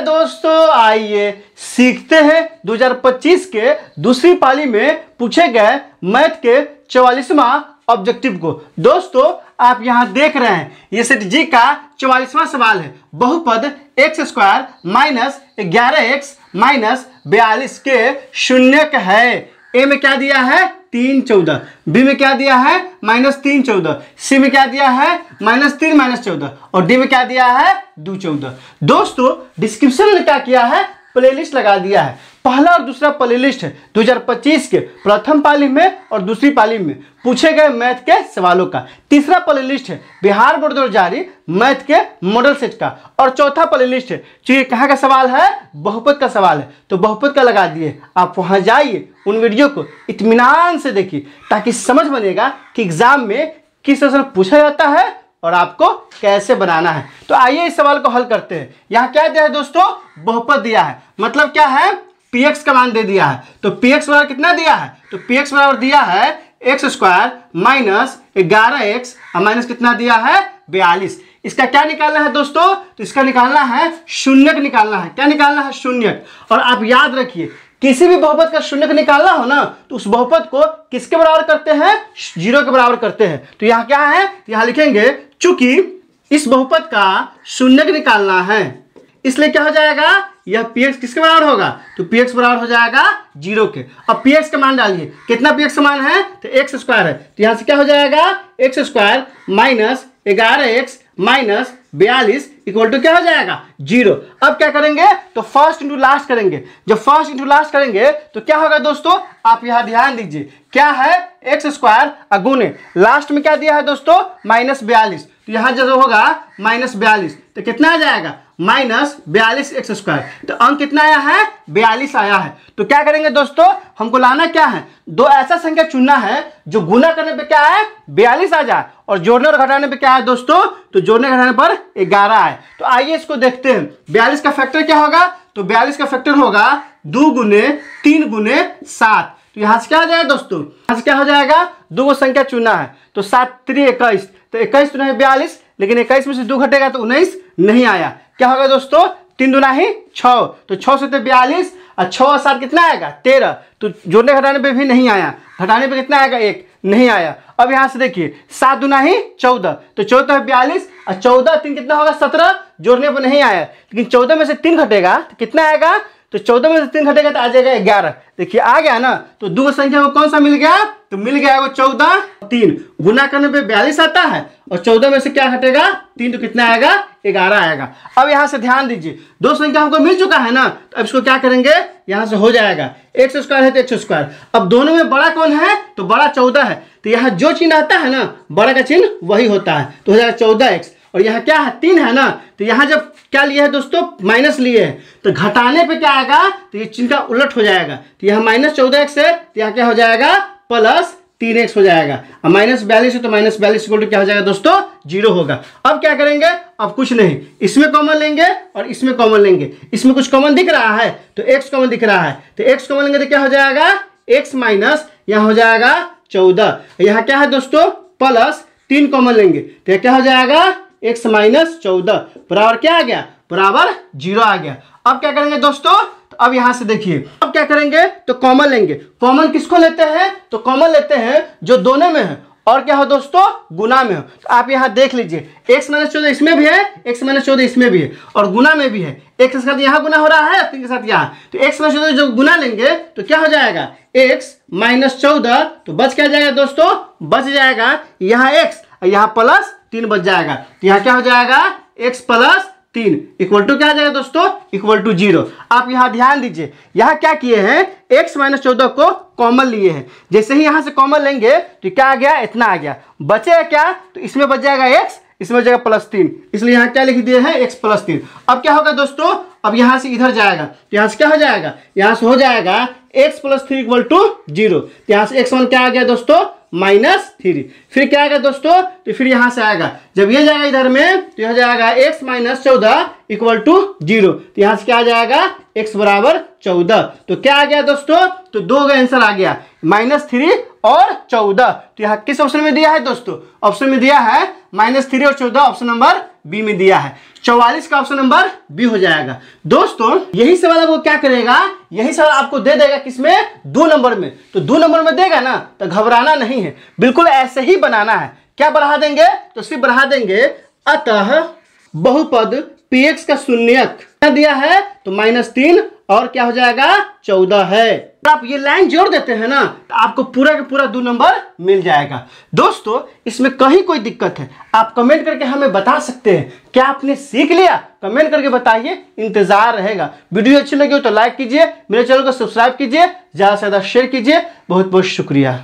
दोस्तों, आइए सीखते हैं 2025 के दूसरी पाली में पूछे गए मैथ के 44वां ऑब्जेक्टिव को। दोस्तों आप यहां देख रहे हैं ये सेट जी का 44वां सवाल है। बहुपद x² माइनस 11x माइनस 42 के शून्यक है। ए में क्या दिया है 3 14, बी में क्या दिया है -3 14, सी में क्या दिया है -3 14 और डी में क्या दिया है 2 14। दोस्तों डिस्क्रिप्शन में क्या किया है प्लेलिस्ट लगा दिया है। पहला और दूसरा प्लेलिस्ट है 2025 के प्रथम पाली में और दूसरी पाली में पूछे गए मैथ के सवालों का। तीसरा प्लेलिस्ट है बिहार बोर्ड द्वारा जारी मैथ के मॉडल सेट का। और चौथा प्लेलिस्ट है चूंकि कहाँ का सवाल है बहुपद का सवाल है तो बहुपद का लगा दिए। आप वहां जाइए उन वीडियो को इत्मीनान से देखिए ताकि समझ बनेगा कि एग्जाम में किस तरह से पूछा जाता है और आपको कैसे बनाना है। तो आइए इस सवाल को हल करते हैं। यहाँ क्या दिया है दोस्तों बहुपद दिया है, मतलब क्या है px का मान दे दिया है। तो px बराबर कितना दिया है तो px बराबर दिया है x² माइनस 11x और माइनस कितना दिया है 42। इसका क्या निकालना है दोस्तों तो इसका निकालना है शून्यक निकालना है। क्या निकालना है शून्यक। और आप याद रखिए किसी भी बहुपद का शून्यक निकालना हो ना तो उस बहुपद को किसके बराबर करते हैं 0 के बराबर करते हैं। तो यहाँ क्या है यहाँ लिखेंगे चूंकि इस बहुपद का शून्यक निकालना है इसलिए क्या हो जाएगा यह px किसके बराबर होगा तो px बराबर हो जाएगा 0 के। अब px का मान डालिए कितना px का मान है तो x² है तो यहाँ से क्या हो जाएगा x² minus 11x minus 42 equal to क्या हो जाएगा 0। अब क्या करेंगे तो फर्स्ट इंटू लास्ट करेंगे। जब फर्स्ट इंटू लास्ट करेंगे तो क्या होगा दोस्तों आप यहाँ ध्यान दीजिए क्या है x² अगुने लास्ट में क्या दिया है दोस्तों -42 तो यहाँ जब होगा -42 तो कितना आ जाएगा -42 x²। तो अंक कितना आया है 42 आया है। तो क्या करेंगे दोस्तों हमको लाना क्या है दो ऐसा संख्या चुनना है जो गुना करने पे क्या है 42 आ जाए और जोड़ने और घटाने पे क्या है दोस्तों तो जोड़ने घटाने पर 11 आए। तो आइए इसको देखते हैं 42 का फैक्टर क्या होगा तो 42 का फैक्टर होगा 2 गुने 3 गुने 7। तो यहाँ से क्या हो जाएगा दोस्तों यहाँ से क्या हो जाएगा दो को संख्या चुना है तो 7 3 21 तो 21 तो नहीं 42 लेकिन 21 में से 2 घटेगा तो 19 नहीं आया। क्या होगा दोस्तों 3 दूना ही 6 तो 6 से तो 42 और 6 और 7 कितना आएगा 13 तो जोड़ने घटाने पे भी नहीं आया घटाने पे कितना आएगा 1 नहीं आया। अब यहाँ से देखिए 7 दूना ही 14 तो 14 है 42 और 14 3 कितना होगा 17 जोड़ने पर नहीं आया लेकिन 14 में से 3 घटेगा तो कितना आएगा तो 14 में से 3 घटेगा तो आ जाएगा 11। देखिए आ गया ना तो दो संख्या को कौन सा मिल गया तो मिल गया वो 14 3 गुना करने पे 42 आता है और 14 में से क्या घटेगा 3 तो कितना आएगा 11 आएगा। अब यहाँ से ध्यान दीजिए दो संख्या हमको मिल चुका है ना तो अब इसको क्या करेंगे यहाँ से हो जाएगा x² है तो x²। अब दोनों में बड़ा कौन है तो बड़ा 14 है तो यहाँ जो चिन्ह आता है ना बड़ा का चिन्ह वही होता है तो हो जाएगा 14x। और यहाँ क्या है 3 है ना तो यहाँ जब क्या लिए है दोस्तों माइनस लिए है तो घटाने पे क्या आएगा तो ये चिन्ह का उलट हो जाएगा तो यहाँ -14x है तो यहाँ क्या हो जाएगा +3x हो जाएगा और -42 है तो -42 इक्वल टू क्या हो जाएगा दोस्तों 0 होगा। अब क्या करेंगे अब कुछ नहीं इसमें कॉमन लेंगे और इसमें कॉमन लेंगे। इसमें कुछ कॉमन दिख रहा है तो x कॉमन दिख रहा है तो x कॉमन लेंगे तो क्या हो जाएगा x माइनस यहाँ हो जाएगा 14 यहाँ क्या है दोस्तों +3 कॉमन लेंगे तो क्या हो जाएगा x माइनस 14 बराबर क्या आ गया बराबर 0 आ गया। अब क्या करेंगे दोस्तों तो अब यहां से देखिए अब क्या करेंगे तो कॉमन लेंगे। कॉमन किसको लेते हैं तो कॉमन लेते हैं जो दोनों में है और क्या हो दोस्तों गुना में हो। तो आप यहां देख लीजिए x माइनस 14 इसमें भी है x माइनस 14 इसमें भी है और गुना में भी है। x के साथ यहाँ गुना हो रहा है 3 के साथ यहाँ तो x माइनस 14 जो गुना लेंगे तो क्या हो जाएगा x माइनस 14 तो बच क्या जाएगा दोस्तों बच जाएगा यहाँ x और यहाँ +3 बच जाएगा तो यहाँ क्या हो जाएगा x +3 इक्वल टू क्या आ जाएगा दोस्तों इक्वल टू 0। आप यहाँ ध्यान दीजिए यहाँ क्या किए हैं x माइनस 14 को कॉमन लिए हैं। जैसे ही यहाँ से कॉमन लेंगे तो क्या आ गया इतना आ गया बचेगा क्या तो इसमें बच जाएगा x इसमें बच जाएगा +3 इसलिए यहाँ क्या लिख दिए हैं x +3। अब क्या होगा दोस्तों अब यहाँ से इधर जाएगा तो यहाँ से क्या हो जाएगा यहाँ से हो जाएगा x +3 इक्वल टू 0 तो यहाँ से x1 क्या आ गया दोस्तों -3 फिर क्या आएगा दोस्तों तो फिर यहाँ से आएगा जब ये जाएगा इधर में तो यह जाएगा x माइनस 14 इक्वल टू 0 तो यहाँ से क्या आ जाएगा x बराबर 14। तो क्या आ गया दोस्तों तो 2 का आंसर आ गया -3 और 14। तो यहाँ किस ऑप्शन में दिया है दोस्तों? ऑप्शन में दिया है -3 और 14, ऑप्शन नंबर बी में दिया है। 44 का ऑप्शन नंबर बी हो जाएगा। दोस्तों यही सवाल आपको क्या करेगा, यही सवाल आपको दे देगा किसमें? 2 नंबर में। तो 2 नंबर में देगा ना तो घबराना नहीं है, बिल्कुल ऐसे ही बनाना है। क्या बढ़ा देंगे? तो सिर्फ बढ़ा देंगे अतः बहुपद px का शून्यक क्या दिया है? तो -3 और क्या हो जाएगा? 14 है। तो आप ये लाइन जोड़ देते हैं ना तो आपको पूरा का पूरा 2 नंबर मिल जाएगा। दोस्तों इसमें कहीं कोई दिक्कत है आप कमेंट करके हमें बता सकते हैं। क्या आपने सीख लिया? कमेंट करके बताइए, इंतजार रहेगा। वीडियो अच्छी लगी हो तो लाइक कीजिए, मेरे चैनल को सब्सक्राइब कीजिए, ज्यादा से ज्यादा शेयर कीजिए। बहुत बहुत शुक्रिया।